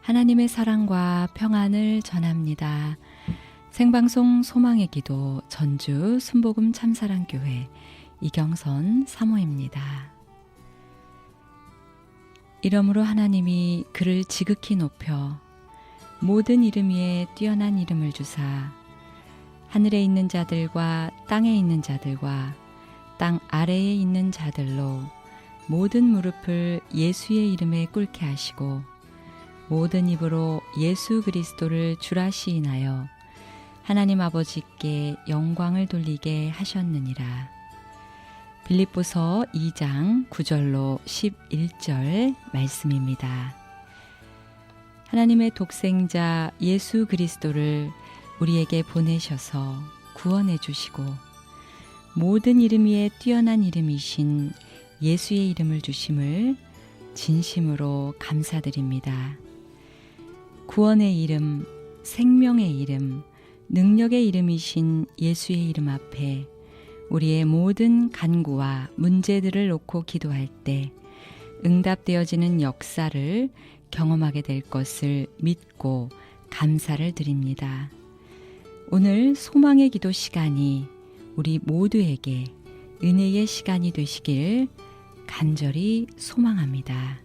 하나님의 사랑과 평안을 전합니다. 생방송 소망의 기도 전주 순복음 참사랑교회 이경선 사모입니다. 이러므로 하나님이 그를 지극히 높여 모든 이름 위에 뛰어난 이름을 주사 하늘에 있는 자들과 땅에 있는 자들과 땅 아래에 있는 자들로 모든 무릎을 예수의 이름에 꿇게 하시고 모든 입으로 예수 그리스도를 주라 시인하여 하나님 아버지께 영광을 돌리게 하셨느니라. 빌립보서 2장 9절로 11절 말씀입니다. 하나님의 독생자 예수 그리스도를 우리에게 보내셔서 구원해 주시고 모든 이름 위에 뛰어난 이름이신 예수의 이름을 주심을 진심으로 감사드립니다. 구원의 이름, 생명의 이름, 능력의 이름이신 예수의 이름 앞에 우리의 모든 간구와 문제들을 놓고 기도할 때 응답되어지는 역사를 경험하게 될 것을 믿고 감사를 드립니다. 오늘 소망의 기도 시간이 우리 모두에게 은혜의 시간이 되시길 간절히 소망합니다.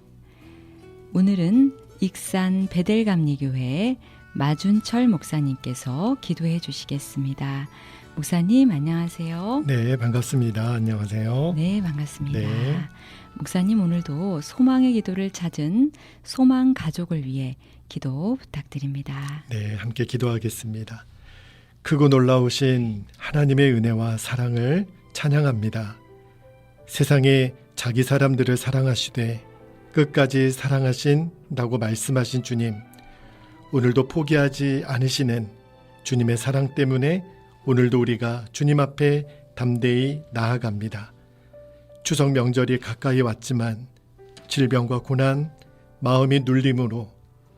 오늘은 익산 베델감리교회 마준철 목사님께서 기도해 주시겠습니다. 목사님 안녕하세요. 네, 반갑습니다. 안녕하세요. 네, 반갑습니다. 네. 목사님 오늘도 소망의 기도를 찾은 소망 가족을 위해 기도 부탁드립니다. 네, 함께 기도하겠습니다. 크고 놀라우신 하나님의 은혜와 사랑을 찬양합니다. 세상에 자기 사람들을 사랑하시되 끝까지 사랑하신다고 말씀하신 주님, 오늘도 포기하지 않으시는 주님의 사랑 때문에 오늘도 우리가 주님 앞에 담대히 나아갑니다. 추석 명절이 가까이 왔지만 질병과 고난, 마음이 눌림으로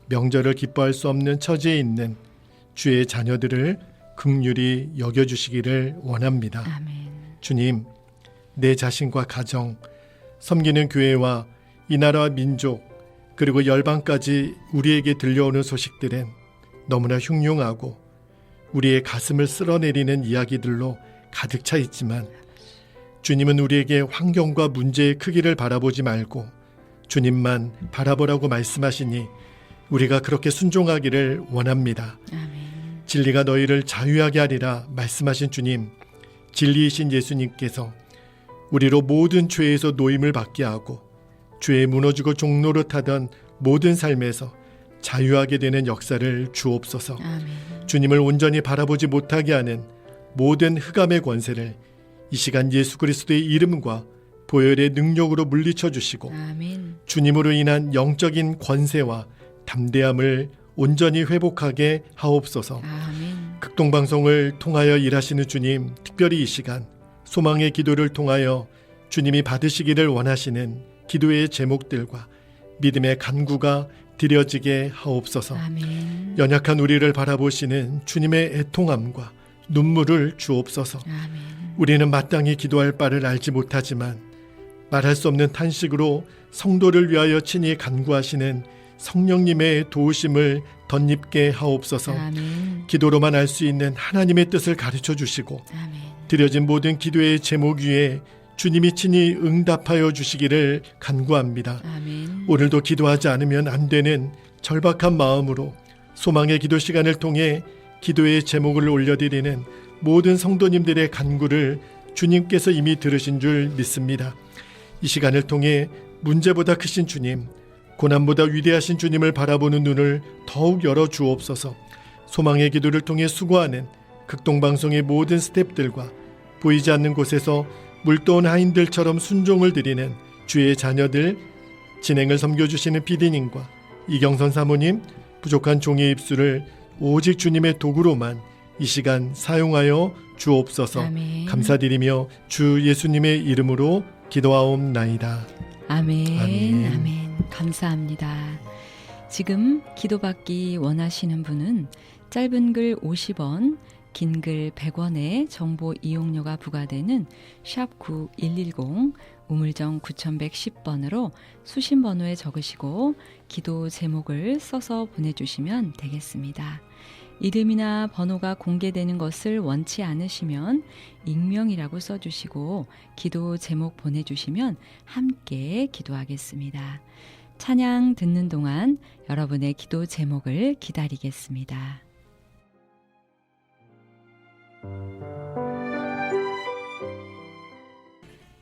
명절을 기뻐할 수 없는 처지에 있는 주의 자녀들을 긍휼히 여겨주시기를 원합니다. 아멘. 주님, 내 자신과 가정, 섬기는 교회와 이 나라와 민족, 그리고 열방까지 우리에게 들려오는 소식들은 너무나 흉흉하고 우리의 가슴을 쓸어내리는 이야기들로 가득 차 있지만 주님은 우리에게 환경과 문제의 크기를 바라보지 말고 주님만 바라보라고 말씀하시니 우리가 그렇게 순종하기를 원합니다. 아멘. 진리가 너희를 자유하게 하리라 말씀하신 주님, 진리이신 예수님께서 우리로 모든 죄에서 노임을 받게 하고 죄에 무너지고 종노릇하던 모든 삶에서 자유하게 되는 역사를 주옵소서. 아멘. 주님을 온전히 바라보지 못하게 하는 모든 흑암의 권세를 이 시간 예수 그리스도의 이름과 보혈의 능력으로 물리쳐 주시고 아멘. 주님으로 인한 영적인 권세와 담대함을 온전히 회복하게 하옵소서. 아멘. 극동방송을 통하여 일하시는 주님, 특별히 이 시간 소망의 기도를 통하여 주님이 받으시기를 원하시는 기도의 제목들과 믿음의 간구가 드려지게 하옵소서. 아멘. 연약한 우리를 바라보시는 주님의 애통함과 눈물을 주옵소서. 아멘. 우리는 마땅히 기도할 바를 알지 못하지만 말할 수 없는 탄식으로 성도를 위하여 친히 간구하시는 성령님의 도우심을 덧입게 하옵소서. 아멘. 기도로만 알 수 있는 하나님의 뜻을 가르쳐 주시고 아멘. 드려진 모든 기도의 제목 위에 주님이 친히 응답하여 주시기를 간구합니다. 아멘. 오늘도 기도하지 않으면 안 되는 절박한 마음으로 소망의 기도 시간을 통해 기도의 제목을 올려드리는 모든 성도님들의 간구를 주님께서 이미 들으신 줄 믿습니다. 이 시간을 통해 문제보다 크신 주님, 고난보다 위대하신 주님을 바라보는 눈을 더욱 열어 주옵소서. 소망의 기도를 통해 수고하는 극동방송의 모든 스태프들과 보이지 않는 곳에서 물도온 하인들처럼 순종을 드리는 주의 자녀들, 진행을 섬겨주시는 PD님과 이경선 사모님, 부족한 종의 입술을 오직 주님의 도구로만 이 시간 사용하여 주옵소서. 아멘. 감사드리며 주 예수님의 이름으로 기도하옵나이다. 아멘. 아멘. 아멘. 감사합니다. 지금 기도받기 원하시는 분은 짧은 글 50원, 긴 글 100원에 정보 이용료가 부과되는 샵 9110 우물정 9110번으로 수신 번호에 적으시고 기도 제목을 써서 보내주시면 되겠습니다. 이름이나 번호가 공개되는 것을 원치 않으시면 익명이라고 써주시고 기도 제목 보내주시면 함께 기도하겠습니다. 찬양 듣는 동안 여러분의 기도 제목을 기다리겠습니다.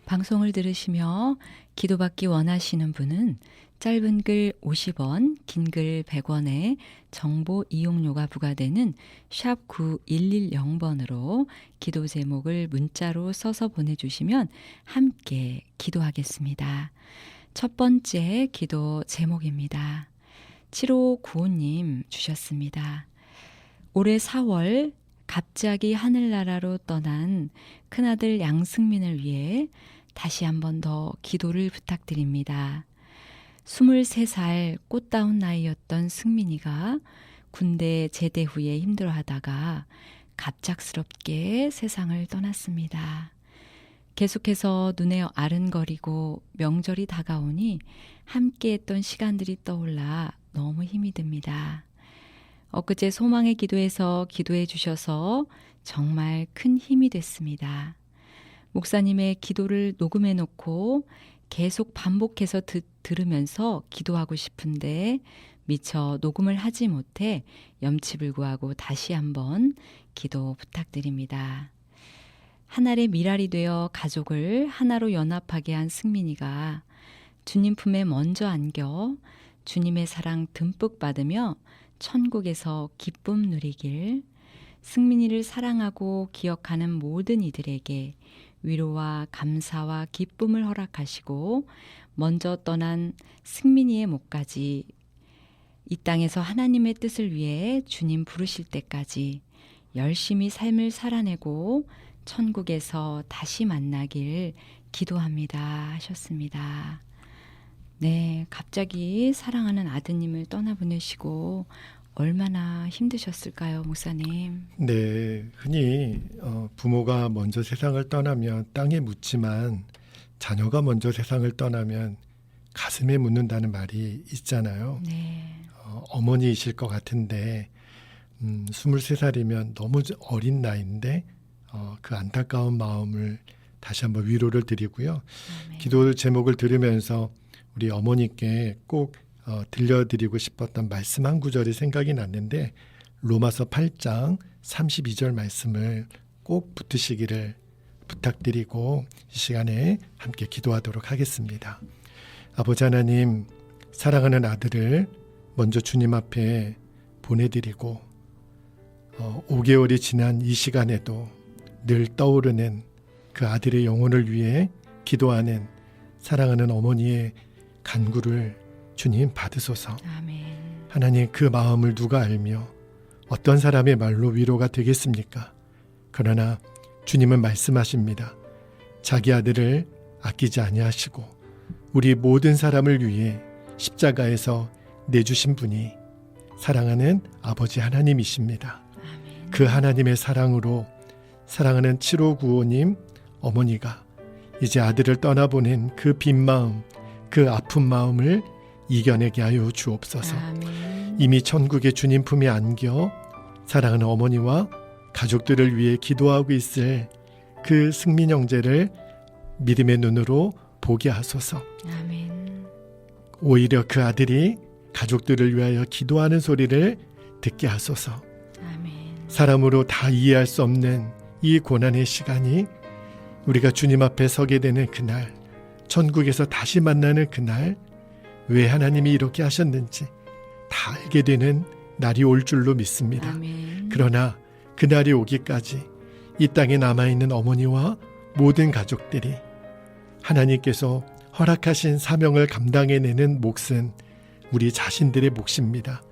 방송을 들으시며 기도받기 원하시는 분은 짧은 글 50원, 긴 글 100원에 정보 이용료가 부과되는 샵 9110번으로 기도 제목을 문자로 써서 보내주시면 함께 기도하겠습니다. 첫 번째 기도 제목입니다. 7595님 주셨습니다. 올해 4월 갑자기 하늘나라로 떠난 큰아들 양승민을 위해 다시 한 번 더 기도를 부탁드립니다. 23살 꽃다운 나이였던 승민이가 군대 제대 후에 힘들어하다가 갑작스럽게 세상을 떠났습니다. 계속해서 눈에 아른거리고 명절이 다가오니 함께했던 시간들이 떠올라 너무 힘이 듭니다. 엊그제 소망의 기도에서 기도해 주셔서 정말 큰 힘이 됐습니다. 목사님의 기도를 녹음해 놓고 계속 반복해서 들으면서 기도하고 싶은데 미처 녹음을 하지 못해 염치불구하고 다시 한번 기도 부탁드립니다. 한 알의 미랄이 되어 가족을 하나로 연합하게 한 승민이가 주님 품에 먼저 안겨 주님의 사랑 듬뿍 받으며 천국에서 기쁨 누리길, 승민이를 사랑하고 기억하는 모든 이들에게 위로와 감사와 기쁨을 허락하시고 먼저 떠난 승민이의 목까지 이 땅에서 하나님의 뜻을 위해 주님 부르실 때까지 열심히 삶을 살아내고 천국에서 다시 만나길 기도합니다 하셨습니다. 네, 갑자기 사랑하는 아드님을 떠나보내시고 얼마나 힘드셨을까요, 목사님? 네, 흔히 부모가 먼저 세상을 떠나면 땅에 묻지만 자녀가 먼저 세상을 떠나면 가슴에 묻는다는 말이 있잖아요. 네. 어머니이실 것 같은데 23살이면 너무 어린 나이인데 그 안타까운 마음을 다시 한번 위로를 드리고요. 아멘. 기도 제목을 들으면서 우리 어머니께 꼭 들려드리고 싶었던 말씀 한 구절이 생각이 났는데 로마서 8장 32절 말씀을 꼭 붙으시기를 부탁드리고 이 시간에 함께 기도하도록 하겠습니다. 아버지 하나님, 사랑하는 아들을 먼저 주님 앞에 보내드리고 5개월이 지난 이 시간에도 늘 떠오르는 그 아들의 영혼을 위해 기도하는 사랑하는 어머니의 간구를 주님 받으소서. 아멘. 하나님, 그 마음을 누가 알며 어떤 사람의 말로 위로가 되겠습니까? 그러나 주님은 말씀하십니다. 자기 아들을 아끼지 아니하시고 우리 모든 사람을 위해 십자가에서 내주신 분이 사랑하는 아버지 하나님이십니다. 아멘. 그 하나님의 사랑으로 사랑하는 7595님 어머니가 이제 아들을 떠나보낸 그 빈 마음, 그 아픈 마음을 이겨내게 하여 주옵소서. 아멘. 이미 천국의 주님 품에 안겨 사랑하는 어머니와 가족들을 위해 기도하고 있을 그 승민 형제를 믿음의 눈으로 보게 하소서. 아멘. 오히려 그 아들이 가족들을 위하여 기도하는 소리를 듣게 하소서. 아멘. 사람으로 다 이해할 수 없는 이 고난의 시간이 우리가 주님 앞에 서게 되는 그날, 천국에서 다시 만나는 그날, 왜 하나님이 이렇게 하셨는지 다 알게 되는 날이 올 줄로 믿습니다. 아멘. 그러나 그날이 오기까지 이 땅에 남아있는 어머니와 모든 가족들이 하나님께서 허락하신 사명을 감당해내는 몫은 우리 자신들의 몫입니다.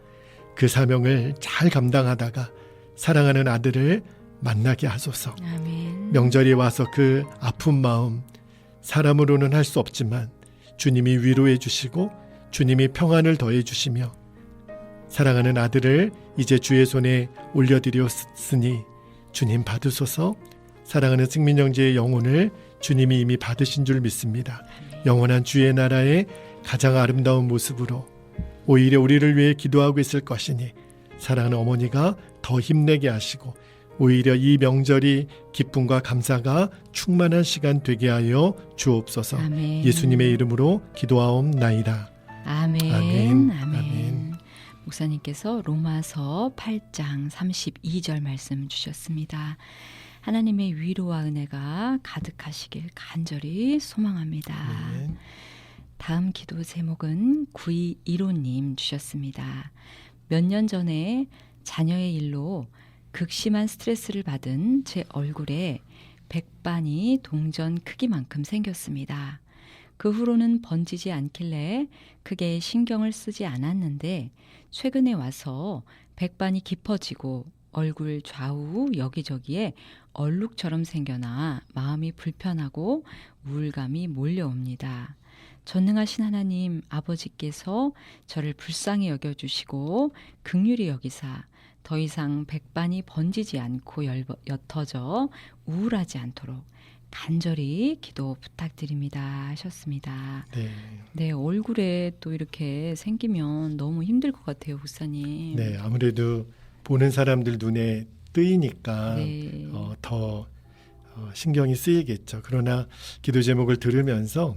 그 사명을 잘 감당하다가 사랑하는 아들을 만나게 하소서. 아멘. 명절이 와서 그 아픈 마음 사람으로는 할 수 없지만 주님이 위로해 주시고 주님이 평안을 더해 주시며 사랑하는 아들을 이제 주의 손에 올려드렸으니 주님 받으소서. 사랑하는 승민 형제의 영혼을 주님이 이미 받으신 줄 믿습니다. 영원한 주의 나라의 가장 아름다운 모습으로 오히려 우리를 위해 기도하고 있을 것이니 사랑하는 어머니가 더 힘내게 하시고 오히려 이 명절이 기쁨과 감사가 충만한 시간 되게 하여 주옵소서. 아멘. 예수님의 이름으로 기도하옵나이다. 아멘. 아멘. 아멘. 아멘. 목사님께서 로마서 8장 32절 말씀 주셨습니다. 하나님의 위로와 은혜가 가득하시길 간절히 소망합니다. 아멘. 다음 기도 제목은 9215님 주셨습니다. 몇 년 전에 자녀의 일로 극심한 스트레스를 받은 제 얼굴에 백반이 동전 크기만큼 생겼습니다. 그 후로는 번지지 않길래 크게 신경을 쓰지 않았는데 최근에 와서 백반이 깊어지고 얼굴 좌우 여기저기에 얼룩처럼 생겨나 마음이 불편하고 우울감이 몰려옵니다. 전능하신 하나님 아버지께서 저를 불쌍히 여겨주시고 긍휼히 여기사 더 이상 백반이 번지지 않고 옅어져 우울하지 않도록 간절히 기도 부탁드립니다 하셨습니다. 네. 네, 얼굴에 또 이렇게 생기면 너무 힘들 것 같아요, 목사님. 네, 아무래도 보는 사람들 눈에 뜨이니까 네. 더 신경이 쓰이겠죠. 그러나 기도 제목을 들으면서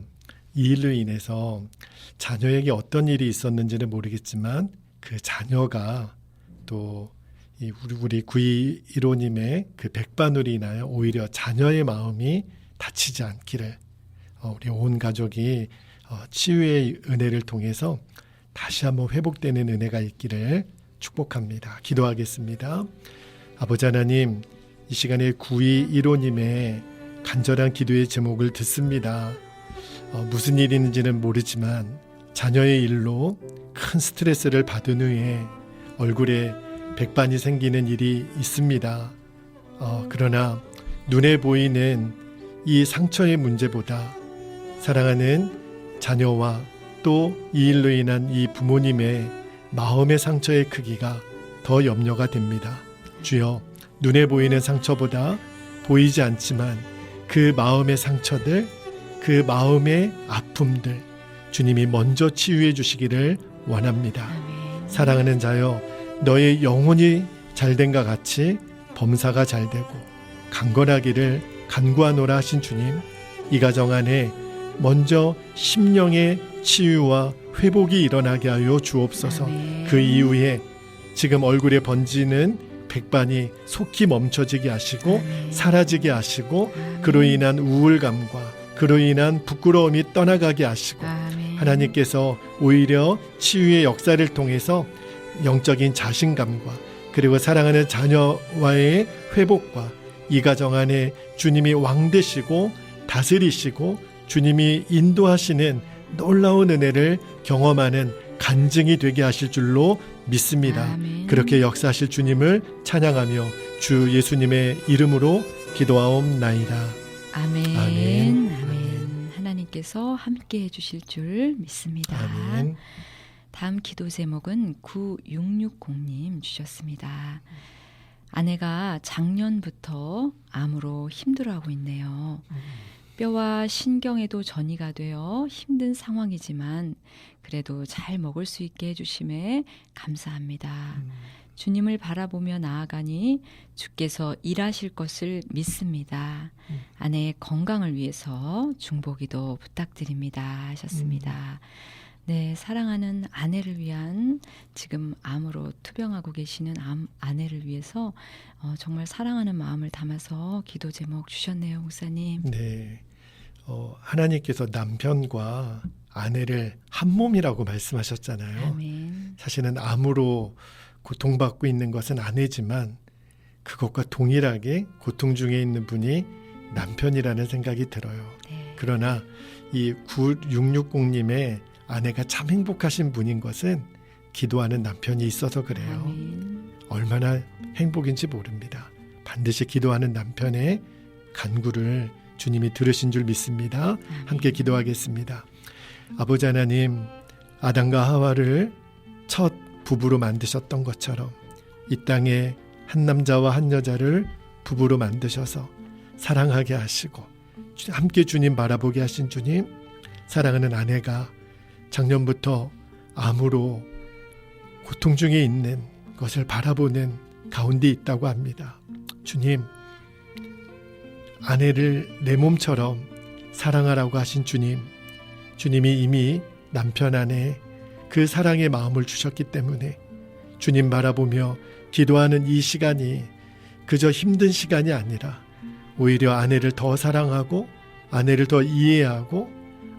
이 일로 인해서 자녀에게 어떤 일이 있었는지는 모르겠지만 그 자녀가 또 우리 9215님의 그 백반으로 인하여 오히려 자녀의 마음이 다치지 않기를 우리 온 가족이 치유의 은혜를 통해서 다시 한번 회복되는 은혜가 있기를 축복합니다. 기도하겠습니다. 아버지 하나님, 이 시간에 9215님의 간절한 기도의 제목을 듣습니다. 무슨 일이 있는지는 모르지만 자녀의 일로 큰 스트레스를 받은 후에 얼굴에 백반이 생기는 일이 있습니다. 그러나 눈에 보이는 이 상처의 문제보다 사랑하는 자녀와 또 이 일로 인한 이 부모님의 마음의 상처의 크기가 더 염려가 됩니다. 주여, 눈에 보이는 상처보다 보이지 않지만 그 마음의 상처들, 그 마음의 아픔들 주님이 먼저 치유해 주시기를 원합니다. 아멘. 사랑하는 자여, 너의 영혼이 잘된과 같이 범사가 잘되고 강건하기를 간구하노라 하신 주님, 이 가정 안에 먼저 심령의 치유와 회복이 일어나게 하여 주옵소서. 아멘. 그 이후에 지금 얼굴에 번지는 백반이 속히 멈춰지게 하시고 아멘. 사라지게 하시고 아멘. 그로 인한 우울감과 그로 인한 부끄러움이 떠나가게 하시고 아멘. 하나님께서 오히려 치유의 역사를 통해서 영적인 자신감과 그리고 사랑하는 자녀와의 회복과 이 가정 안에 주님이 왕 되시고 다스리시고 주님이 인도하시는 놀라운 은혜를 경험하는 간증이 되게 하실 줄로 믿습니다. 아멘. 그렇게 역사하실 주님을 찬양하며 주 예수님의 이름으로 기도하옵나이다. 아멘. 아멘. 아멘. 하나님께서 함께 해주실 줄 믿습니다. 아멘. 다음 기도 제목은 9660님 주셨습니다. 아내가 작년부터 암으로 힘들어하고 있네요. 뼈와 신경에도 전이가 되어 힘든 상황이지만 그래도 잘 먹을 수 있게 해주심에 감사합니다. 주님을 바라보며 나아가니 주께서 일하실 것을 믿습니다. 아내의 건강을 위해서 중보기도 부탁드립니다 하셨습니다. 네, 사랑하는 아내를 위한 지금 암으로 투병하고 계시는 아내를 위해서 정말 사랑하는 마음을 담아서 기도 제목 주셨네요, 목사님. 네, 하나님께서 남편과 아내를 한 몸이라고 말씀하셨잖아요. 아멘. 사실은 암으로 고통받고 있는 것은 아내지만 그것과 동일하게 고통 중에 있는 분이 남편이라는 생각이 들어요. 네. 그러나 이 9660님의 아내가 참 행복하신 분인 것은 기도하는 남편이 있어서 그래요. 아멘. 얼마나 행복인지 모릅니다. 반드시 기도하는 남편의 간구를 주님이 들으신 줄 믿습니다. 아멘. 함께 기도하겠습니다. 아버지 하나님, 아담과 하와를 첫 부부로 만드셨던 것처럼 이 땅에 한 남자와 한 여자를 부부로 만드셔서 사랑하게 하시고 함께 주님 바라보게 하신 주님, 사랑하는 아내가 작년부터 암으로 고통 중에 있는 것을 바라보는 가운데 있다고 합니다. 주님, 아내를 내 몸처럼 사랑하라고 하신 주님, 주님이 이미 남편 안에 그 사랑의 마음을 주셨기 때문에 주님 바라보며 기도하는 이 시간이 그저 힘든 시간이 아니라 오히려 아내를 더 사랑하고 아내를 더 이해하고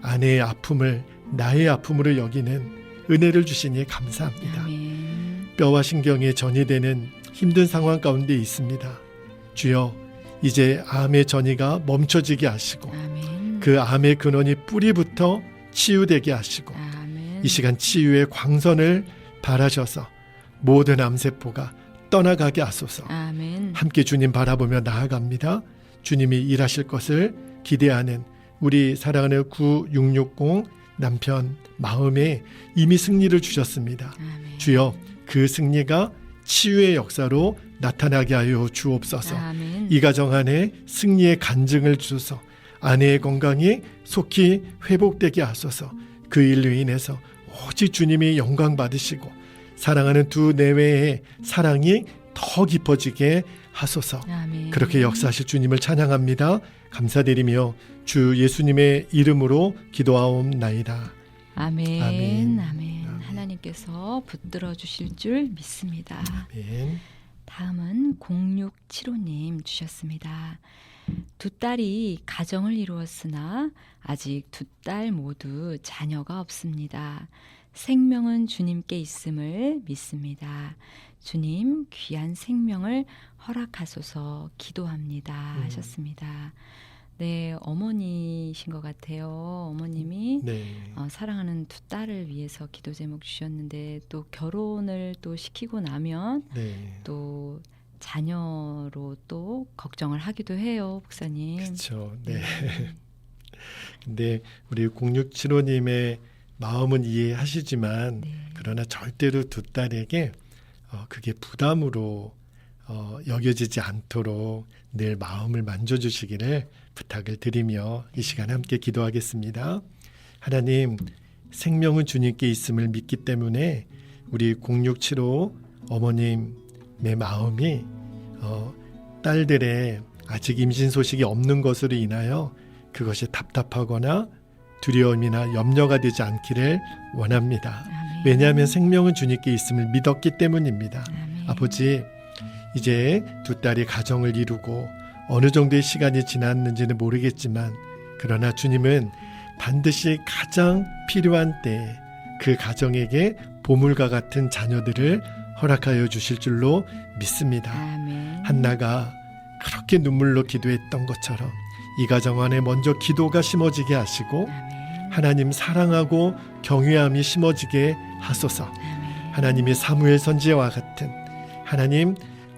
아내의 아픔을 나의 아픔으로 여기는 은혜를 주시니 감사합니다. 아멘. 뼈와 신경에 전이 되는 힘든 상황 가운데 있습니다. 주여, 이제 암의 전이가 멈춰지게 하시고 아멘. 그 암의 근원이 뿌리부터 치유되게 하시고 아멘. 이 시간 치유의 광선을 바라셔서 모든 암세포가 떠나가게 하소서. 아멘. 함께 주님 바라보며 나아갑니다. 주님이 일하실 것을 기대하는 우리 사랑하는 9660 남편 마음에 이미 승리를 주셨습니다. 아멘. 주여, 그 승리가 치유의 역사로 나타나게 하여 주옵소서. 아멘. 이 가정 안에 승리의 간증을 주소서. 아내의 건강이 속히 회복되게 하소서. 그 일로 인해서 오직 주님이 영광 받으시고 사랑하는 두 내외의 사랑이 더 깊어지게 하소서. 아멘. 그렇게 역사하실 주님을 찬양합니다. 감사드리며 주 예수님의 이름으로 기도하옵나이다. 아멘. 아멘. 아멘. 하나님께서 붙들어 주실 줄 믿습니다. 아멘. 다음은 0675님 주셨습니다. 두 딸이 가정을 이루었으나 아직 두 딸 모두 자녀가 없습니다. 생명은 주님께 있음을 믿습니다. 주님 귀한 생명을 허락하소서 기도합니다 하셨습니다. 네, 어머니신 것 같아요. 어머님이 네. 사랑하는 두 딸을 위해서 기도 제목 주셨는데 또 결혼을 또 시키고 나면 네. 또 자녀로 또 걱정을 하기도 해요, 목사님. 그렇죠. 네. 근데 우리 0675님의 마음은 이해하시지만 네. 그러나 절대로 두 딸에게 그게 부담으로 여겨지지 않도록 늘 마음을 만져주시기를 부탁을 드리며 이 시간 함께 기도하겠습니다. 하나님, 생명은 주님께 있음을 믿기 때문에 우리 0675 어머님의 마음이 딸들의 아직 임신 소식이 없는 것으로 인하여 그것이 답답하거나 두려움이나 염려가 되지 않기를 원합니다. 아멘. 왜냐하면 생명은 주님께 있음을 믿었기 때문입니다. 아멘. 아버지, 이제 두 딸이 가정을 이루고 어느 정도의 시간이 지났는지는 모르겠지만 그러나 주님은 반드시 가장 필요한 때에 그 가정에게 보물과 같은 자녀들을 허락하여 주실 줄로 믿습니다. 아멘. 한나가 그렇게 눈물로 기도했던 것처럼 이 가정 안에 먼저 기도가 심어지게 하시고 아멘. 하나님 사랑하고 경외함이 심어지게 하소서. 아멘. 하나님의 사무엘 선지자와 같은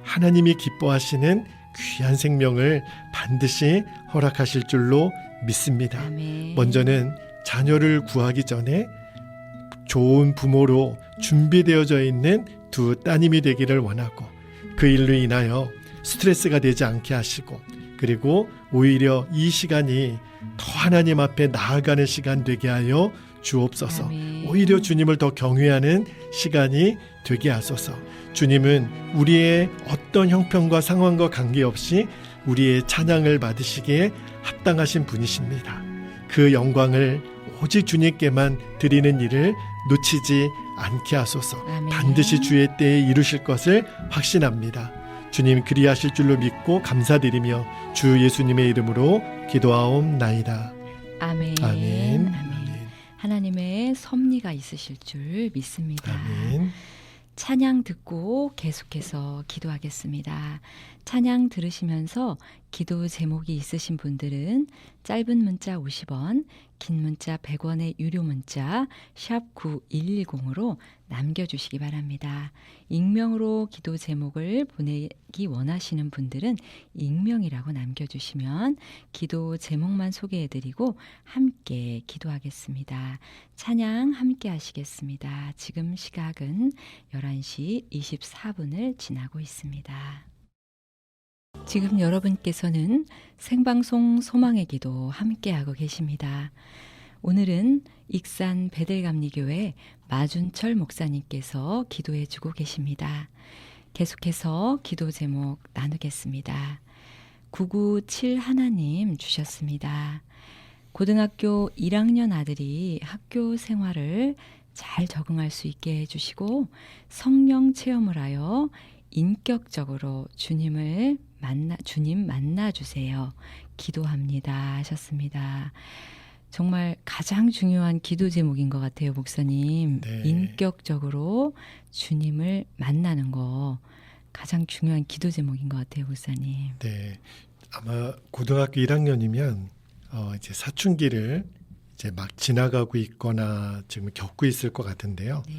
하나님이 기뻐하시는 귀한 생명을 반드시 허락하실 줄로 믿습니다. 아멘. 먼저는 자녀를 구하기 전에 좋은 부모로 준비되어져 있는 두 따님이 되기를 원하고 그 일로 인하여 스트레스가 되지 않게 하시고 그리고 오히려 이 시간이 더 하나님 앞에 나아가는 시간 되게 하여 주옵소서. 아멘. 오히려 주님을 더 경외하는 시간이 되게 하소서. 주님은 우리의 어떤 형편과 상황과 관계없이 우리의 찬양을 받으시기에 합당하신 분이십니다. 그 영광을 오직 주님께만 드리는 일을 놓치지 않게 하소서. 아멘. 반드시 주의 때에 이루실 것을 확신합니다. 주님 그리하실 줄로 믿고 감사드리며 주 예수님의 이름으로 기도하옵나이다. 아멘. 아멘. 아멘. 하나님의 섭리가 있으실 줄 믿습니다. 아멘. 찬양 듣고 계속해서 기도하겠습니다. 찬양 들으시면서 기도 제목이 있으신 분들은 짧은 문자 50원, 긴 문자 100원의 유료 문자 샵 9110으로 남겨주시기 바랍니다. 익명으로 기도 제목을 보내기 원하시는 분들은 익명이라고 남겨주시면 기도 제목만 소개해드리고 함께 기도하겠습니다. 찬양 함께 하시겠습니다. 지금 시각은 11시 24분을 지나고 있습니다. 지금 여러분께서는 생방송 소망의 기도 함께하고 계십니다. 오늘은 익산 베들감리교회 마준철 목사님께서 기도해 주고 계십니다. 계속해서 기도 제목 나누겠습니다. 997 하나님 주셨습니다. 고등학교 1학년 아들이 학교 생활을 잘 적응할 수 있게 해주시고 성령 체험을 하여 인격적으로 주님 만나주세요. 기도합니다 하셨습니다. 정말 가장 중요한 기도 제목인 것 같아요, 목사님. 네. 인격적으로 주님을 만나는 거 가장 중요한 기도 제목인 것 같아요, 목사님. 네, 아마 고등학교 1학년이면 이제 사춘기를 이제 막 지나가고 있거나 지금 겪고 있을 것 같은데요. 네.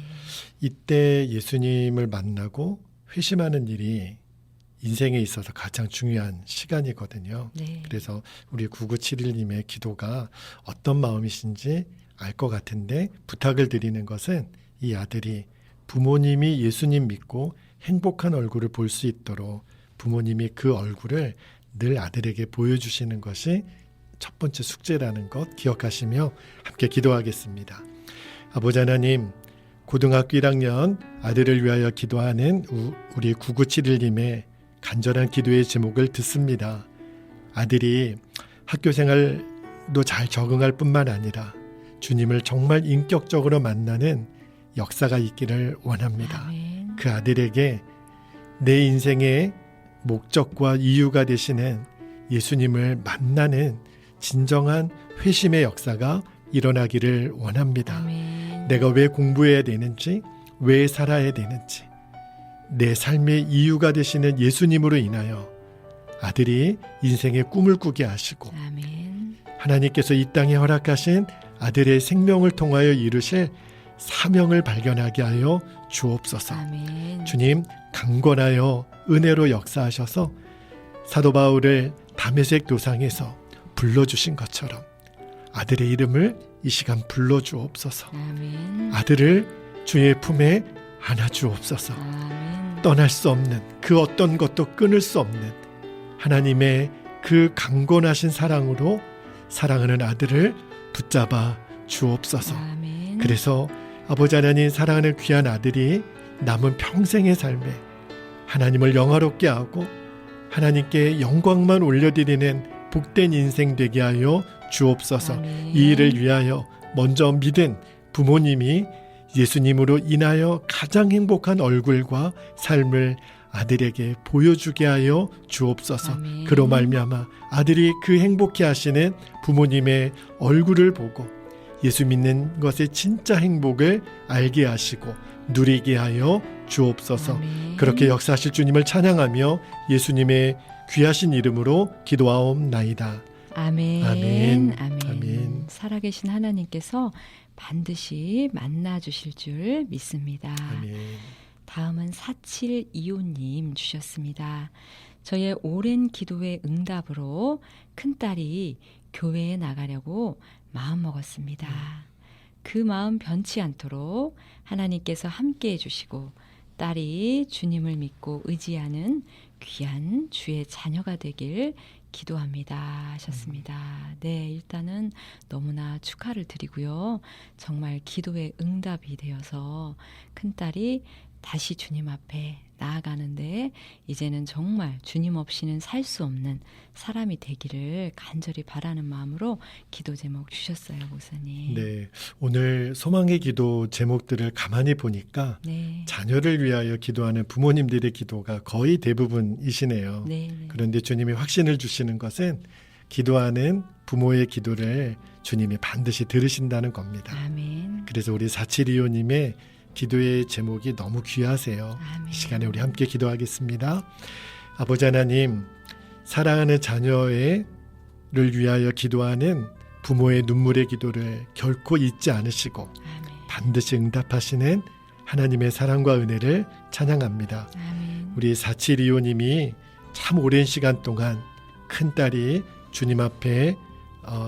이때 예수님을 만나고 회심하는 일이 인생에 있어서 가장 중요한 시간이거든요. 네. 그래서 우리 9971님의 기도가 어떤 마음이신지 알 것 같은데 부탁을 드리는 것은 이 아들이 부모님이 예수님 믿고 행복한 얼굴을 볼 수 있도록 부모님이 그 얼굴을 늘 아들에게 보여주시는 것이 첫 번째 숙제라는 것 기억하시며 함께 기도하겠습니다. 아버지 하나님, 고등학교 1학년 아들을 위하여 기도하는 우리 9971님의 간절한 기도의 제목을 듣습니다. 아들이 학교 생활도 잘 적응할 뿐만 아니라 주님을 정말 인격적으로 만나는 역사가 있기를 원합니다. 아멘. 그 아들에게 내 인생의 목적과 이유가 되시는 예수님을 만나는 진정한 회심의 역사가 일어나기를 원합니다. 아멘. 내가 왜 공부해야 되는지, 왜 살아야 되는지, 내 삶의 이유가 되시는 예수님으로 인하여 아들이 인생의 꿈을 꾸게 하시고 아멘. 하나님께서 이 땅에 허락하신 아들의 생명을 통하여 이루실 사명을 발견하게 하여 주옵소서. 아멘. 주님, 강권하여 은혜로 역사하셔서 사도 바울을 다메섹 도상에서 불러주신 것처럼 아들의 이름을 이 시간 불러주옵소서. 아멘. 아들을 주의 품에 안아주옵소서. 아멘. 떠날 수 없는 그 어떤 것도 끊을 수 없는 하나님의 그 강권하신 사랑으로 사랑하는 아들을 붙잡아 주옵소서. 아멘. 그래서 아버지 하나님, 사랑하는 귀한 아들이 남은 평생의 삶에 하나님을 영화롭게 하고 하나님께 영광만 올려드리는 복된 인생 되게 하여 주옵소서. 아멘. 이 일을 위하여 먼저 믿은 부모님이 예수님으로 인하여 가장 행복한 얼굴과 삶을 아들에게 보여주게 하여 주옵소서. 아멘. 그로 말미암아 아들이 그 행복해 하시는 부모님의 얼굴을 보고 예수 믿는 것의 진짜 행복을 알게 하시고 누리게 하여 주옵소서. 아멘. 그렇게 역사하실 주님을 찬양하며 예수님의 귀하신 이름으로 기도하옵나이다. 아멘. 아멘. 아멘. 아멘. 살아계신 하나님께서 반드시 만나 주실 줄 믿습니다. 아멘. 다음은 4725님 주셨습니다. 저의 오랜 기도의 응답으로 큰딸이 교회에 나가려고 마음먹었습니다. 그 마음 변치 않도록 하나님께서 함께 해주시고 딸이 주님을 믿고 의지하는 귀한 주의 자녀가 되길 기도합니다 하셨습니다. 네, 일단은 너무나 축하를 드리고요. 정말 기도의 응답이 되어서 큰딸이 다시 주님 앞에 나아가는데 이제는 정말 주님 없이는 살 수 없는 사람이 되기를 간절히 바라는 마음으로 기도 제목 주셨어요, 목사님. 네, 오늘 소망의 기도 제목들을 가만히 보니까 네. 자녀를 위하여 기도하는 부모님들의 기도가 거의 대부분이시네요. 네. 네. 그런데 주님이 확신을 주시는 것은 기도하는 부모의 기도를 주님이 반드시 들으신다는 겁니다. 아멘. 그래서 우리 4725님의 기도의 제목이 너무 귀하세요. 아멘. 이 시간에 우리 함께 기도하겠습니다. 아버지 하나님, 사랑하는 자녀를 위하여 기도하는 부모의 눈물의 기도를 결코 잊지 않으시고 아멘. 반드시 응답하시는 하나님의 사랑과 은혜를 찬양합니다. 아멘. 우리 4725님이 참 오랜 시간 동안 큰딸이 주님 앞에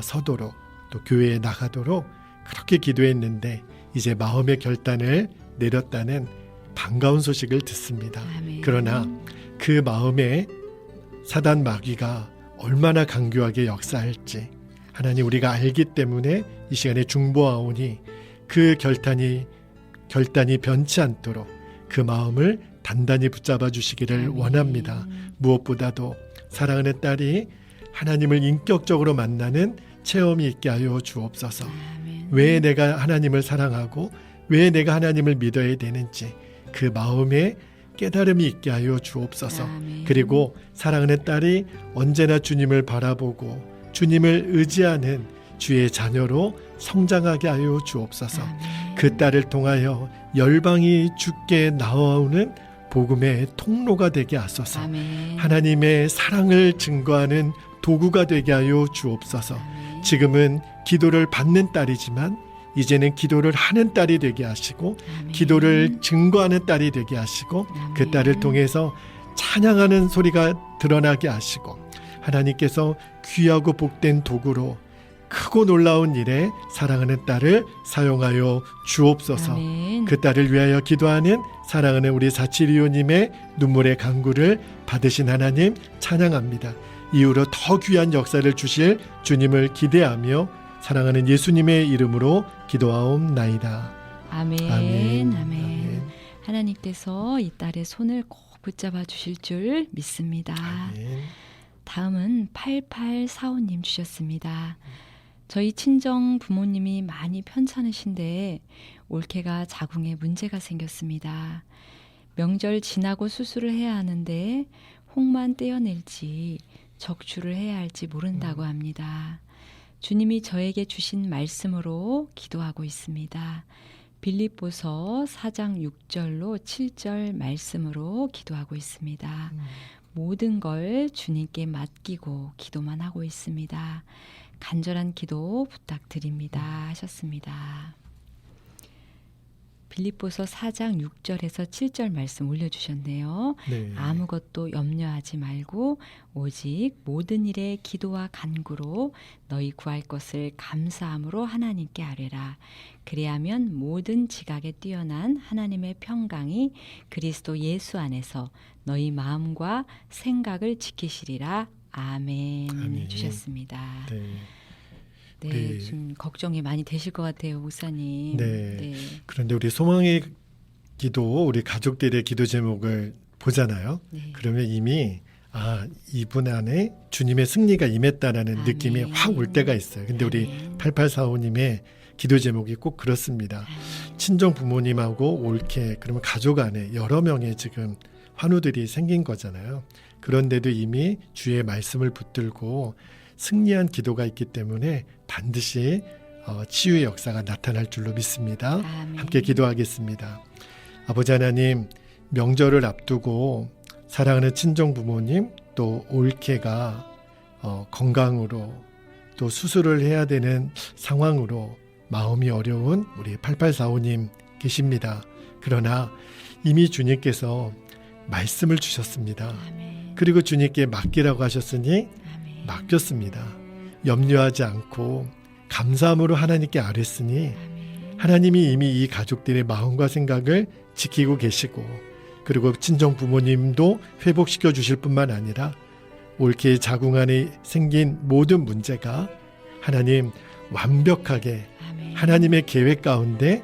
서도록 또 교회에 나가도록 그렇게 기도했는데 이제 마음의 결단을 내렸다는 반가운 소식을 듣습니다. 아멘. 그러나 그 마음에 사단 마귀가 얼마나 강교하게 역사할지 하나님 우리가 알기 때문에 이 시간에 중보하오니 그 결단이 변치 않도록 그 마음을 단단히 붙잡아 주시기를 원합니다. 무엇보다도 사랑하는 딸이 하나님을 인격적으로 만나는 체험이 있게 하여 주옵소서. 왜 내가 하나님을 사랑하고 왜 내가 하나님을 믿어야 되는지 그 마음에 깨달음이 있게 하여 주옵소서. 그리고 사랑하는 딸이 언제나 주님을 바라보고 주님을 의지하는 주의 자녀로 성장하게 하여 주옵소서. 그 딸을 통하여 열방이 주께 나오는 복음의 통로가 되게 하소서. 하나님의 사랑을 증거하는 도구가 되게 하여 주옵소서. 지금은 기도를 받는 딸이지만 이제는 기도를 하는 딸이 되게 하시고 기도를 증거하는 딸이 되게 하시고 그 딸을 통해서 찬양하는 소리가 드러나게 하시고 하나님께서 귀하고 복된 도구로 크고 놀라운 일에 사랑하는 딸을 사용하여 주옵소서. 그 딸을 위하여 기도하는 사랑하는 우리 사치리오님의 눈물의 간구를 받으신 하나님 찬양합니다. 이후로 더 귀한 역사를 주실 주님을 기대하며 사랑하는 예수님의 이름으로 기도하옵나이다. 아멘. 아멘. 아멘. 하나님께서 이 딸의 손을 꼭 붙잡아 주실 줄 믿습니다. 아멘. 다음은 8845님 주셨습니다. 저희 친정 부모님이 많이 편찮으신데 올케가 자궁에 문제가 생겼습니다. 명절 지나고 수술을 해야 하는데 혹만 떼어낼지 적출을 해야 할지 모른다고 합니다. 주님이 저에게 주신 말씀으로 기도하고 있습니다. 빌립보서 4장 6절로 7절 말씀으로 기도하고 있습니다. 모든 걸 주님께 맡기고 기도만 하고 있습니다. 간절한 기도 부탁드립니다 하셨습니다. 빌립보서 4장 6절에서 7절 말씀 올려주셨네요. 네. 아무것도 염려하지 말고 오직 모든 일에 기도와 간구로 너희 구할 것을 감사함으로 하나님께 아뢰라. 그리하면 모든 지각에 뛰어난 하나님의 평강이 그리스도 예수 안에서 너희 마음과 생각을 지키시리라. 아멘. 아멘. 주셨습니다. 네. 네, 좀 걱정이 많이 되실 것 같아요, 목사님. 네. 그런데 우리 소망의 기도, 우리 가족들의 기도 제목을 보잖아요. 네. 그러면 이미 이분 안에 주님의 승리가 임했다라는 아멘. 느낌이 확 올 때가 있어요. 근데 우리 아멘. 8845님의 기도 제목이 꼭 그렇습니다. 친정 부모님하고 올케 그러면 가족 안에 여러 명의 지금 환우들이 생긴 거잖아요. 그런데도 이미 주의 말씀을 붙들고 승리한 기도가 있기 때문에 반드시 치유의 역사가 나타날 줄로 믿습니다. 아멘. 함께 기도하겠습니다. 아버지 하나님, 명절을 앞두고 사랑하는 친정 부모님 또 올케가 건강으로 또 수술을 해야 되는 상황으로 마음이 어려운 우리 8845님 계십니다. 그러나 이미 주님께서 말씀을 주셨습니다. 아멘. 그리고 주님께 맡기라고 하셨으니 아멘. 맡겼습니다. 염려하지 않고 감사함으로 하나님께 아뢰으니 아멘. 하나님이 이미 이 가족들의 마음과 생각을 지키고 계시고 그리고 친정 부모님도 회복시켜 주실 뿐만 아니라 올케의 자궁 안에 생긴 모든 문제가 하나님 완벽하게 아멘. 하나님의 계획 가운데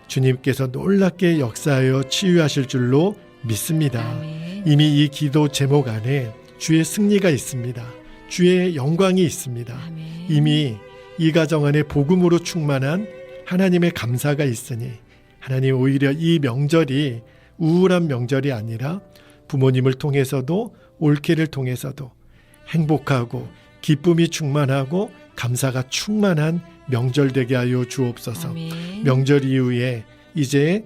주님께서 놀랍게 역사하여 치유하실 줄로 믿습니다. 아멘. 이미 이 기도 제목 안에 주의 승리가 있습니다. 주의 영광이 있습니다. 아멘. 이미 이 가정 안에 복음으로 충만한 하나님의 감사가 있으니 하나님 오히려 이 명절이 우울한 명절이 아니라 부모님을 통해서도 올케를 통해서도 행복하고 기쁨이 충만하고 감사가 충만한 명절 되게 하여 주옵소서. 아멘. 명절 이후에 이제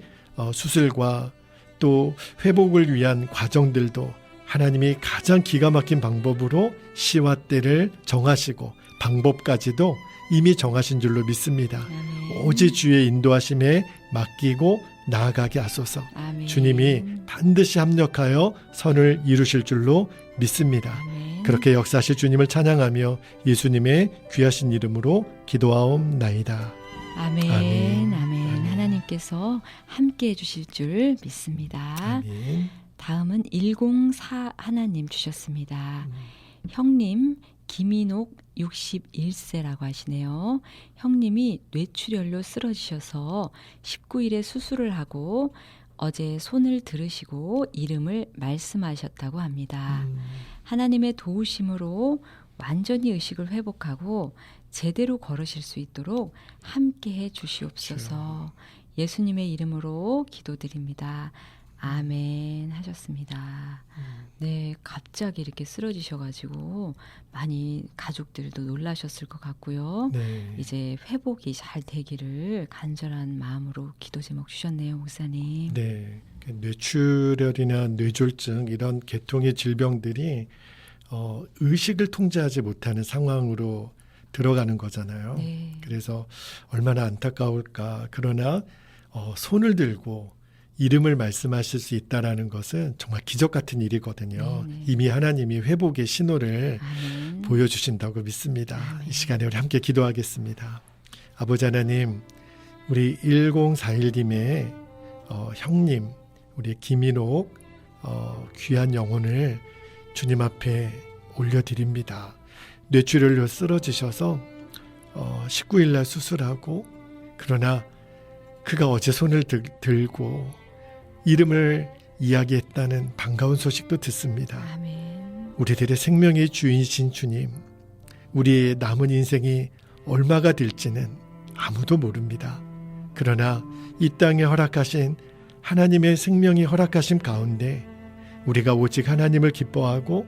수술과 또 회복을 위한 과정들도 하나님이 가장 기가 막힌 방법으로 시와 때를 정하시고 방법까지도 이미 정하신 줄로 믿습니다. 아멘. 오직 주의 인도하심에 맡기고 나아가게 하소서. 아멘. 주님이 반드시 합력하여 선을 이루실 줄로 믿습니다. 아멘. 그렇게 역사하실 주님을 찬양하며 예수님의 귀하신 이름으로 기도하옵나이다. 아멘. 아멘. 아멘. 아멘. 하나님께서 함께 해주실 줄 믿습니다. 아멘. 다음은 104 하나님 주셨습니다. 형님 김인옥 61세라고 하시네요. 형님이 뇌출혈로 쓰러지셔서 19일에 수술을 하고 어제 손을 들으시고 이름을 말씀하셨다고 합니다. 하나님의 도우심으로 완전히 의식을 회복하고 제대로 걸으실 수 있도록 함께해 주시옵소서. 예수님의 이름으로 기도드립니다. 아멘 하셨습니다. 네, 갑자기 이렇게 쓰러지셔가지고 많이 가족들도 놀라셨을 것 같고요. 네. 이제 회복이 잘 되기를 간절한 마음으로 기도 제목 주셨네요, 목사님. 네. 뇌출혈이나 뇌졸중 이런 계통의 질병들이 의식을 통제하지 못하는 상황으로 들어가는 거잖아요. 네. 그래서 얼마나 안타까울까. 그러나 손을 들고 이름을 말씀하실 수 있다라는 것은 정말 기적 같은 일이거든요. 네네. 이미 하나님이 회복의 신호를 아멘. 보여주신다고 믿습니다. 아멘. 이 시간에 우리 함께 기도하겠습니다. 아버지 하나님, 우리 1041님의 형님, 우리 김인옥 귀한 영혼을 주님 앞에 올려드립니다. 뇌출혈로 쓰러지셔서 19일 날 수술하고, 그러나 그가 어제 손을 들고 이름을 이야기했다는 반가운 소식도 듣습니다. 아멘. 우리들의 생명의 주인이신 주님, 우리의 남은 인생이 얼마가 될지는 아무도 모릅니다. 그러나 이 땅에 허락하신 하나님의 생명이 허락하심 가운데 우리가 오직 하나님을 기뻐하고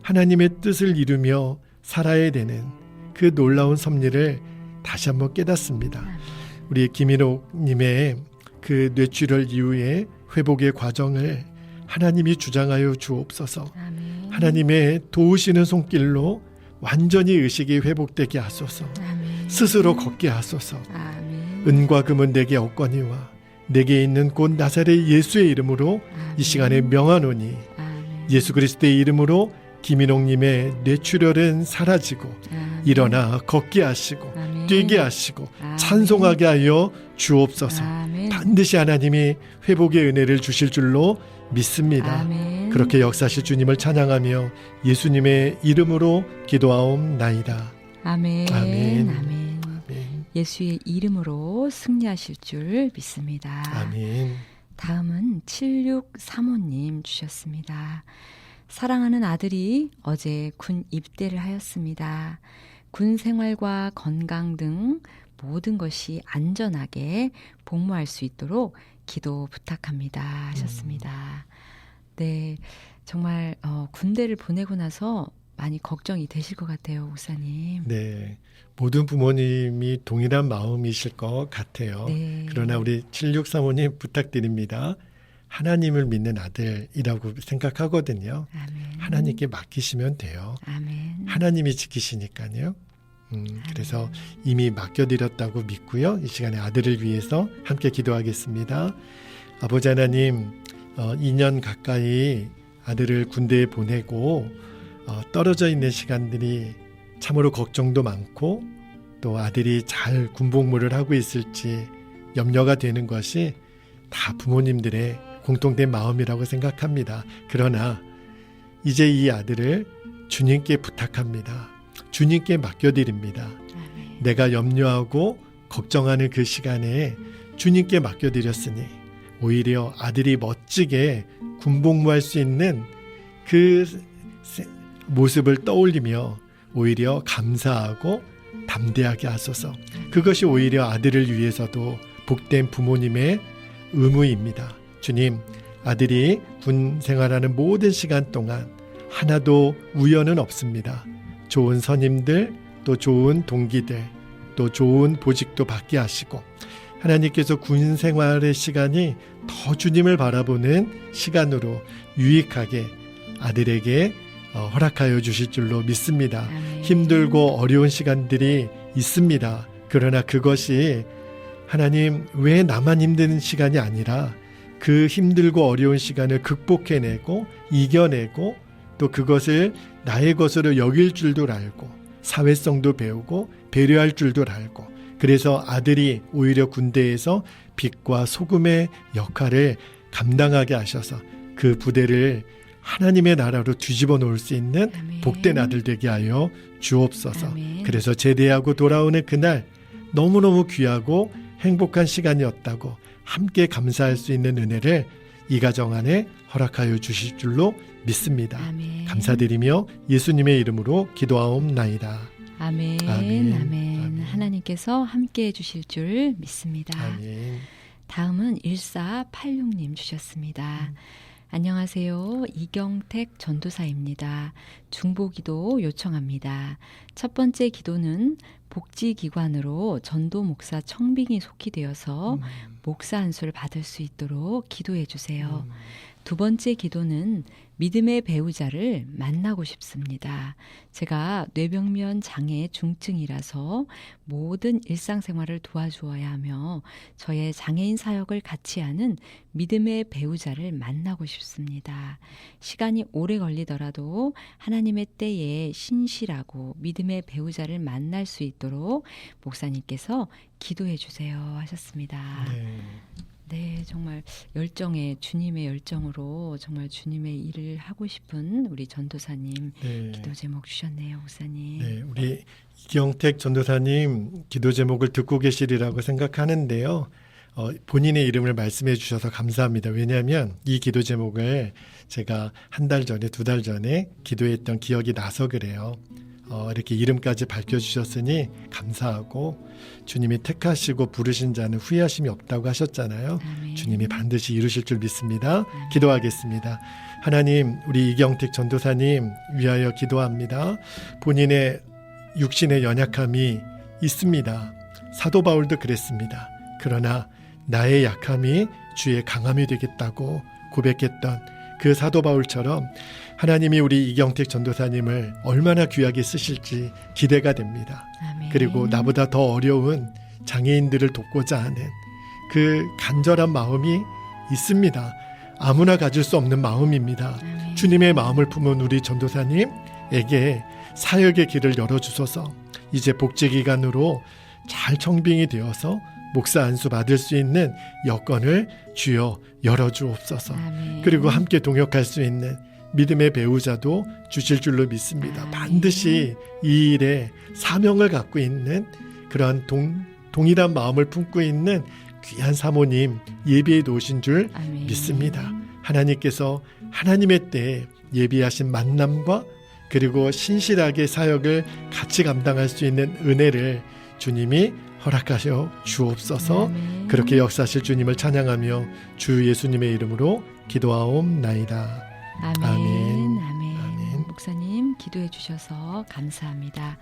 하나님의 뜻을 이루며 살아야 되는 그 놀라운 섭리를 다시 한번 깨닫습니다. 우리 김인옥님의 그 뇌출혈 이후에 회복의 과정을 하나님이 주장하여 주옵소서. 아멘. 하나님의 도우시는 손길로 완전히 의식이 회복되게 하소서. 아멘. 스스로 걷게 하소서. 아멘. 은과 금은 내게 없거니와 내게 있는 곧 나사렛 예수의 이름으로 아멘. 이 시간에 명하노니 아멘. 예수 그리스도의 이름으로 김인옥님의 뇌출혈은 사라지고 아멘. 일어나 걷게 하시고 아멘. 뛰게 하시고 아멘. 찬송하게 하여 주옵소서. 아멘. 반드시 하나님이 회복의 은혜를 주실 줄로 믿습니다. 아멘. 그렇게 역사하실 주님을 찬양하며 예수님의 이름으로 기도하옵나이다. 아멘. 아멘. 아멘. 아멘. 예수의 이름으로 승리하실 줄 믿습니다. 아멘. 다음은 7635님 주셨습니다. 사랑하는 아들이 어제 군 입대를 하였습니다. 군 생활과 건강 등 모든 것이 안전하게 복무할 수 있도록 기도 부탁합니다 하셨습니다. 네, 정말 군대를 보내고 나서 많이 걱정이 되실 것 같아요, 목사님. 네, 모든 부모님이 동일한 마음이실 것 같아요. 네. 그러나 우리 7635님 부탁드립니다. 하나님을 믿는 아들이라고 생각하거든요. 아멘. 하나님께 맡기시면 돼요. 아멘. 하나님이 지키시니까요. 그래서 이미 맡겨드렸다고 믿고요. 이 시간에 아들을 위해서 함께 기도하겠습니다. 아버지 하나님, 2년 가까이 아들을 군대에 보내고 떨어져 있는 시간들이 참으로 걱정도 많고 또 아들이 잘 군복무를 하고 있을지 염려가 되는 것이 다 부모님들의 공통된 마음이라고 생각합니다. 그러나 이제 이 아들을 주님께 부탁합니다. 주님께 맡겨드립니다. 아멘. 내가 염려하고 걱정하는 그 시간에 주님께 맡겨드렸으니 오히려 아들이 멋지게 군복무할 수 있는 그 모습을 떠올리며 오히려 감사하고 담대하게 하소서. 그것이 오히려 아들을 위해서도 복된 부모님의 의무입니다. 주님, 아들이 군 생활하는 모든 시간 동안 하나도 우연은 없습니다. 좋은 선임들, 또 좋은 동기들, 또 좋은 보직도 받게 하시고 하나님께서 군 생활의 시간이 더 주님을 바라보는 시간으로 유익하게 아들에게 허락하여 주실 줄로 믿습니다. 아멘. 힘들고 어려운 시간들이 있습니다. 그러나 그것이 하나님 왜 나만 힘든 시간이 아니라 그 힘들고 어려운 시간을 극복해내고 이겨내고 또 그것을 나의 것으로 여길 줄도 알고 사회성도 배우고 배려할 줄도 알고 그래서 아들이 오히려 군대에서 빛과 소금의 역할을 감당하게 하셔서 그 부대를 하나님의 나라로 뒤집어 놓을 수 있는 아멘. 복된 아들 되게 하여 주옵소서. 아멘. 그래서 제대하고 돌아오는 그날 너무너무 귀하고 행복한 시간이었다고 함께 감사할 수 있는 은혜를 이 가정 안에 허락하여 주실 줄로 믿습니다. 아멘. 감사드리며 예수님의 이름으로 기도하옵나이다. 아멘. 아멘. 아멘. 아멘. 하나님께서 함께 해주실 줄 믿습니다. 아멘. 다음은 1486님 주셨습니다. 안녕하세요. 이경택 전도사입니다. 중보기도 요청합니다. 첫 번째 기도는 복지기관으로 전도 목사 청빙이 속히 되어서 목사 안수를 받을 수 있도록 기도해 주세요. 두 번째 기도는 믿음의 배우자를 만나고 싶습니다. 제가 뇌병면 장애 중증이라서 모든 일상생활을 도와주어야 하며 저의 장애인 사역을 같이 하는 믿음의 배우자를 만나고 싶습니다. 시간이 오래 걸리더라도 하나님의 때에 신실하고 믿음의 배우자를 만날 수 있도록 목사님께서 기도해 주세요 하셨습니다. 네, 정말 주님의 열정으로 정말 주님의 일을 하고 싶은 우리 전도사님 네. 기도 제목 주셨네요, 목사님. 네, 우리 이경택 전도사님 기도 제목을 듣고 계시리라고 생각하는데요. 본인의 이름을 말씀해 주셔서 감사합니다. 왜냐하면 이 기도 제목을 제가 한 달 전에, 2달 전에 기도했던 기억이 나서 그래요. 이렇게 이름까지 밝혀주셨으니 감사하고 주님이 택하시고 부르신 자는 후회하심이 없다고 하셨잖아요. 아멘. 주님이 반드시 이루실 줄 믿습니다. 기도하겠습니다. 하나님, 우리 이경택 전도사님 위하여 기도합니다. 본인의 육신의 연약함이 있습니다. 사도 바울도 그랬습니다. 그러나 나의 약함이 주의 강함이 되겠다고 고백했던 그 사도 바울처럼 하나님이 우리 이경택 전도사님을 얼마나 귀하게 쓰실지 기대가 됩니다. 아멘. 그리고 나보다 더 어려운 장애인들을 돕고자 하는 그 간절한 마음이 있습니다. 아무나 가질 수 없는 마음입니다. 아멘. 주님의 마음을 품은 우리 전도사님에게 사역의 길을 열어주소서. 이제 복지기관으로 잘 청빙이 되어서 목사 안수 받을 수 있는 여건을 주여 열어주옵소서. 아멘. 그리고 함께 동역할 수 있는 믿음의 배우자도 주실 줄로 믿습니다. 아멘. 반드시 이 일에 사명을 갖고 있는 그런 동일한 마음을 품고 있는 귀한 사모님 예비해 놓으신 줄 아멘. 믿습니다. 하나님께서 하나님의 때에 예비하신 만남과 그리고 신실하게 사역을 같이 감당할 수 있는 은혜를 주님이 허락하셔 주옵소서. 아멘. 그렇게 역사하실 주님을 찬양하며 주 예수님의 이름으로 기도하옵나이다. 아멘. 아멘. 아멘. 아멘. 목사님 기도해 주셔서 감사합니다.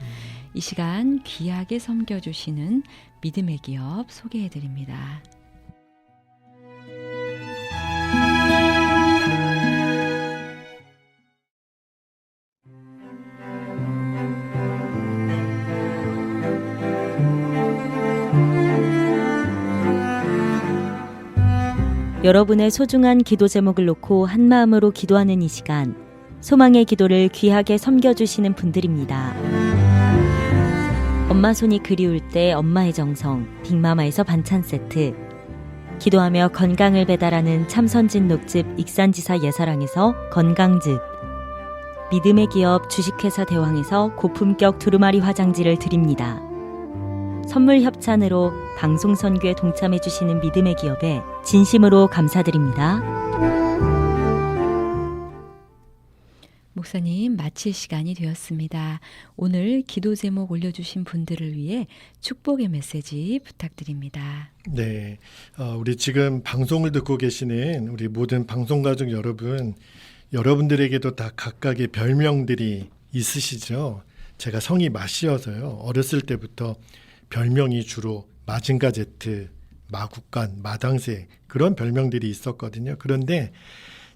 이 시간 귀하게 섬겨주시는 믿음의 기업 소개해 드립니다. 여러분의 소중한 기도 제목을 놓고 한마음으로 기도하는 이 시간, 소망의 기도를 귀하게 섬겨주시는 분들입니다. 엄마 손이 그리울 때 엄마의 정성, 빅마마에서 반찬 세트, 기도하며 건강을 배달하는 참선진 녹즙 익산지사 예사랑에서 건강즙, 믿음의 기업 주식회사 대왕에서 고품격 두루마리 화장지를 드립니다. 선물 협찬으로 방송 선교에 동참해 주시는 믿음의 기업에 진심으로 감사드립니다. 목사님 마칠 시간이 되었습니다. 오늘 기도 제목 올려주신 분들을 위해 축복의 메시지 부탁드립니다. 네, 우리 지금 방송을 듣고 계시는 우리 모든 방송가족 여러분, 여러분들에게도 다 각각의 별명들이 있으시죠? 제가 성이 마씨여서요. 어렸을 때부터 별명이 주로 마징가 제트, 마국간, 마당새 그런 별명들이 있었거든요. 그런데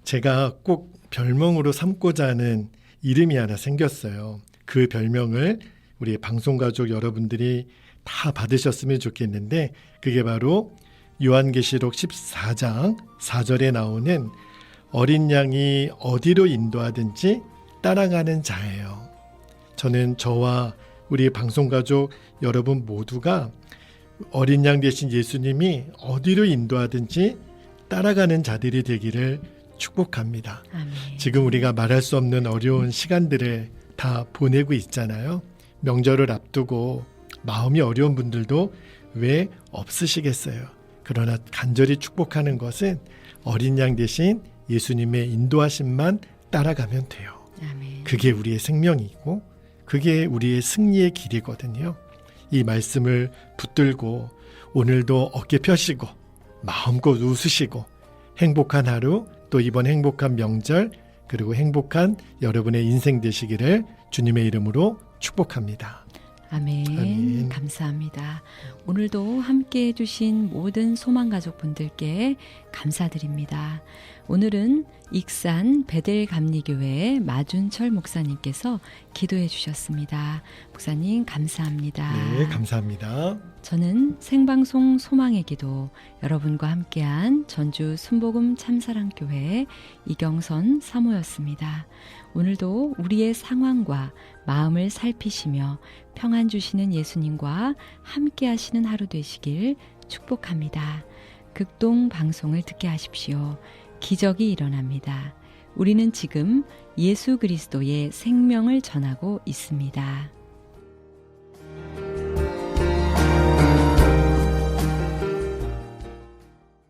제가 꼭 별명으로 삼고자 하는 이름이 하나 생겼어요. 그 별명을 우리 방송가족 여러분들이 다 받으셨으면 좋겠는데 그게 바로 요한계시록 14장 4절에 나오는 어린 양이 어디로 인도하든지 따라가는 자예요. 저는 저와 우리 방송가족 여러분 모두가 어린 양 되신 예수님이 어디로 인도하든지 따라가는 자들이 되기를 축복합니다. 아멘. 지금 우리가 말할 수 없는 어려운 시간들을 다 보내고 있잖아요. 명절을 앞두고 마음이 어려운 분들도 왜 없으시겠어요. 그러나 간절히 축복하는 것은 어린 양 대신 예수님의 인도하심만 따라가면 돼요. 아멘. 그게 우리의 생명이고 그게 우리의 승리의 길이거든요. 이 말씀을 붙들고 오늘도 어깨 펴시고 마음껏 웃으시고 행복한 하루, 또 이번 행복한 명절, 그리고 행복한 여러분의 인생 되시기를 주님의 이름으로 축복합니다. 아멘. 아멘. 감사합니다. 오늘도 함께 해주신 모든 소망가족분들께 감사드립니다. 오늘은 익산 베델감리교회 마준철 목사님께서 기도해 주셨습니다. 목사님 감사합니다. 네, 감사합니다. 저는 생방송 소망의 기도 여러분과 함께한 전주 순복음 참사랑교회 이경선 사모였습니다. 오늘도 우리의 상황과 마음을 살피시며 평안 주시는 예수님과 함께 하시는 하루 되시길 축복합니다. 극동 방송을 듣게 하십시오. 기적이 일어납니다. 우리는 지금 예수 그리스도의 생명을 전하고 있습니다.